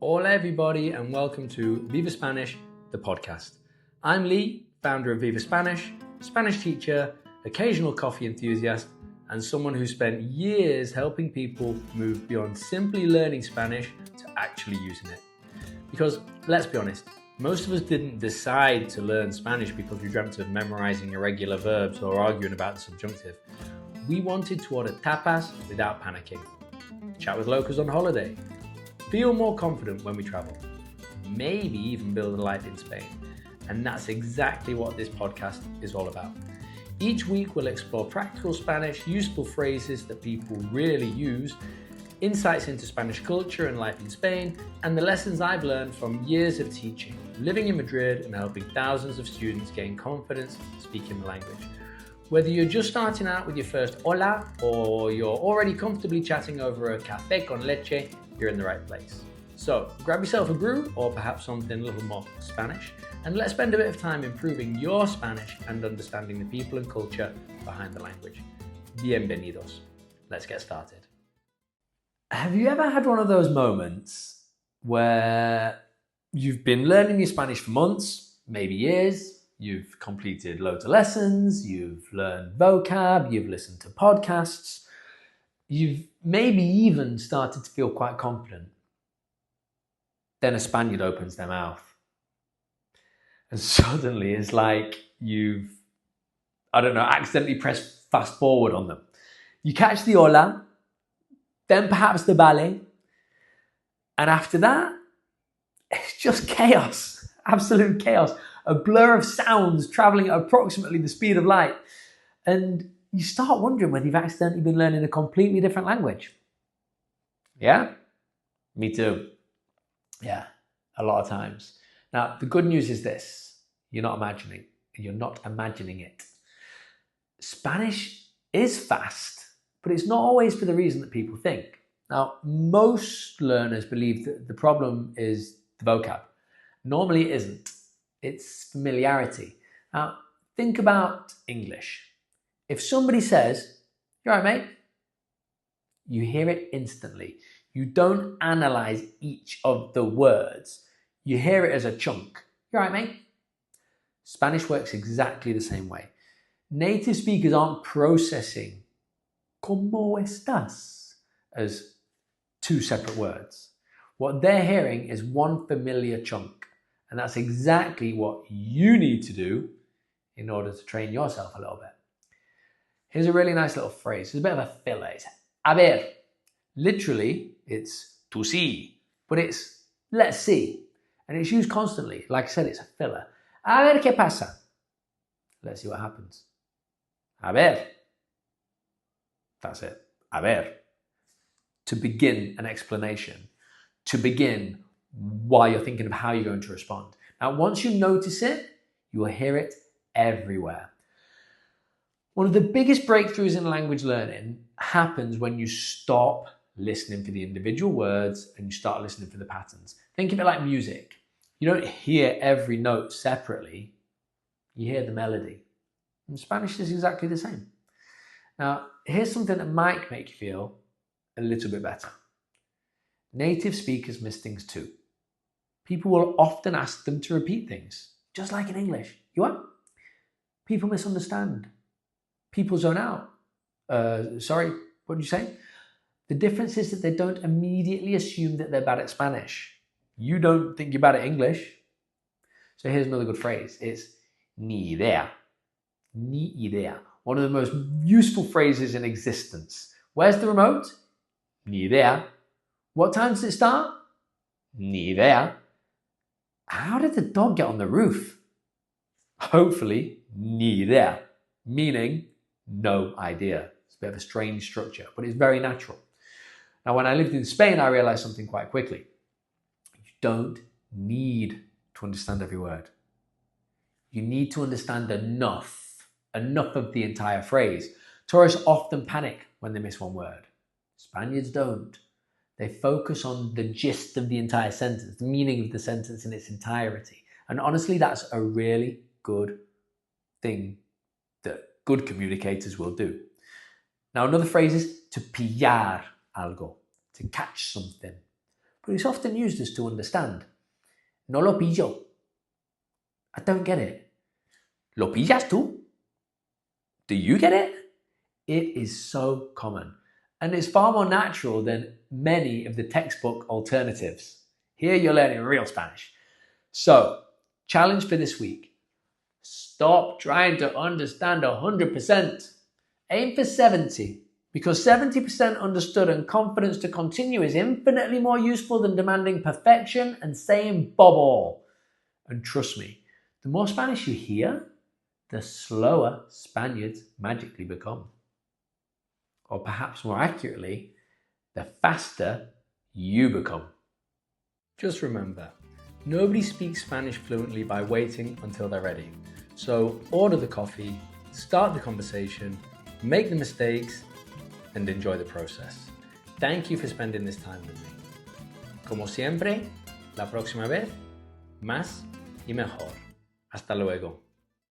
Hola everybody and welcome to Viva Spanish, the podcast. I'm Lee, founder of Viva Spanish, Spanish teacher, occasional coffee enthusiast, and someone who spent years helping people move beyond simply learning Spanish to actually using it. Because, let's be honest, most of us didn't decide to learn Spanish because we dreamt of memorizing irregular verbs or arguing about the subjunctive. We wanted to order tapas without panicking, chat with locals on holiday, feel more confident when we travel, maybe even build a life in Spain. And that's exactly what this podcast is all about. Each week we'll explore practical Spanish, useful phrases that people really use, insights into Spanish culture and life in Spain, and the lessons I've learned from years of teaching, living in Madrid and helping thousands of students gain confidence speaking the language. Whether you're just starting out with your first hola or you're already comfortably chatting over a café con leche, you're in the right place. So grab yourself a brew or perhaps something a little more Spanish, and let's spend a bit of time improving your Spanish and understanding the people and culture behind the language. Bienvenidos. Let's get started. Have you ever had one of those moments where you've been learning your Spanish for months, maybe years, you've completed loads of lessons, you've learned vocab, you've listened to podcasts, you've maybe even started to feel quite confident. Then a Spaniard opens their mouth. And suddenly it's like you've, accidentally pressed fast forward on them. You catch the hola, then perhaps the vale, and after that, it's just chaos, absolute chaos. A blur of sounds traveling at approximately the speed of light. And you start wondering whether you've accidentally been learning a completely different language. Yeah? Me too. Yeah, a lot of times. Now, the good news is this. You're not imagining it. Spanish is fast, but it's not always for the reason that people think. Now, most learners believe that the problem is the vocab. Normally it isn't. It's familiarity. Now, think about English. If somebody says, "You're right, mate," you hear it instantly. You don't analyze each of the words. You hear it as a chunk. "You're right, mate." Spanish works exactly the same way. Native speakers aren't processing "¿Cómo estás?" as two separate words. What they're hearing is one familiar chunk. And that's exactly what you need to do in order to train yourself a little bit. Here's a really nice little phrase. It's a bit of a filler. It's a ver. Literally, it's to see, but it's let's see. And it's used constantly. Like I said, it's a filler. A ver qué pasa. Let's see what happens. A ver. That's it. A ver. To begin an explanation. To begin while you're thinking of how you're going to respond. Now, once you notice it, you will hear it everywhere. One of the biggest breakthroughs in language learning happens when you stop listening for the individual words and you start listening for the patterns. Think of it like music. You don't hear every note separately, you hear the melody. And Spanish is exactly the same. Now, here's something that might make you feel a little bit better. Native speakers miss things too. People will often ask them to repeat things, just like in English. You what? People misunderstand. People zone out. Sorry, what did you say? The difference is that they don't immediately assume that they're bad at Spanish. You don't think you're bad at English. So here's another good phrase. It's ni idea. Ni idea. One of the most useful phrases in existence. Where's the remote? Ni idea. What time does it start? Ni idea. How did the dog get on the roof? Hopefully, ni idea, meaning no idea. It's a bit of a strange structure, but it's very natural. Now, when I lived in Spain, I realized something quite quickly. You don't need to understand every word. You need to understand enough of the entire phrase. Tourists often panic when they miss one word. Spaniards don't. They focus on the gist of the entire sentence, the meaning of the sentence in its entirety. And honestly, that's a really good thing that good communicators will do. Now, another phrase is to pillar algo, to catch something. but it's often used as to understand. No lo pillo. I don't get it. ¿Lo pillas tú? Do you get it? It is so common, and it's far more natural than many of the textbook alternatives. Here you're learning real Spanish. So, challenge for this week. Stop trying to understand 100%. Aim for 70, because 70% understood and confidence to continue is infinitely more useful than demanding perfection and saying bob all. And trust me, the more Spanish you hear, the slower Spaniards magically become. Or perhaps more accurately, the faster you become. Just remember, nobody speaks Spanish fluently by waiting until they're ready. So order the coffee, start the conversation, make the mistakes, and enjoy the process. Thank you for spending this time with me. Como siempre, la próxima vez, más y mejor. Hasta luego.